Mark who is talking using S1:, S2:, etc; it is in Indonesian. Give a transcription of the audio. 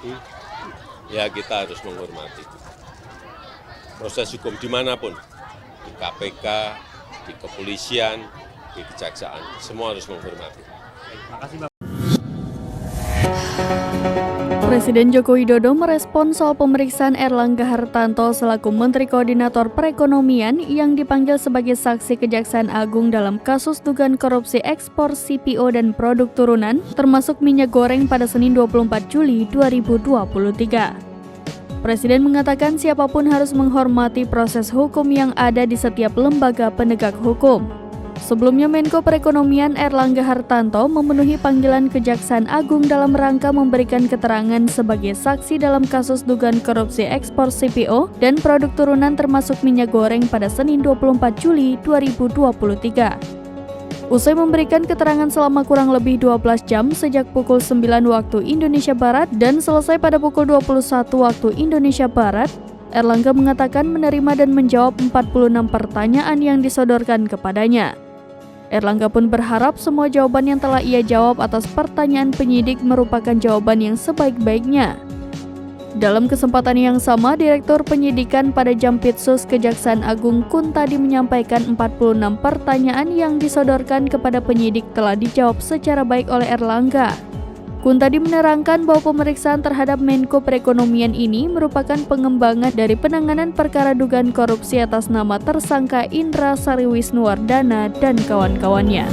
S1: menghormati, ya kita harus menghormati. Proses hukum dimanapun, di KPK, di kepolisian, di kejaksaan, semua harus menghormati.
S2: Terima kasih, Bapak.
S3: Presiden Joko Widodo merespon soal pemeriksaan Erlangga Hartanto selaku Menteri Koordinator Perekonomian yang dipanggil sebagai saksi Kejaksaan Agung dalam kasus dugaan korupsi ekspor CPO dan produk turunan, termasuk minyak goreng pada Senin 24 Juli 2023. Presiden mengatakan siapapun harus menghormati proses hukum yang ada di setiap lembaga penegak hukum. Sebelumnya, Menko Perekonomian Erlangga Hartanto memenuhi panggilan Kejaksaan Agung dalam rangka memberikan keterangan sebagai saksi dalam kasus dugaan korupsi ekspor CPO dan produk turunan termasuk minyak goreng pada Senin 24 Juli 2023. Usai memberikan keterangan selama kurang lebih 12 jam sejak pukul 9 waktu Indonesia Barat dan selesai pada pukul 21 waktu Indonesia Barat, Erlangga mengatakan menerima dan menjawab 46 pertanyaan yang disodorkan kepadanya. Erlangga pun berharap semua jawaban yang telah ia jawab atas pertanyaan penyidik merupakan jawaban yang sebaik-baiknya. Dalam kesempatan yang sama, Direktur Penyidikan pada Jampitsus Kejaksaan Agung Kuntadi menyampaikan 46 pertanyaan yang disodorkan kepada penyidik telah dijawab secara baik oleh Erlangga. Kuntadi menerangkan bahwa pemeriksaan terhadap Menko Perekonomian ini merupakan pengembangan dari penanganan perkara dugaan korupsi atas nama tersangka Indra Sariwisnuwardana dan kawan-kawannya.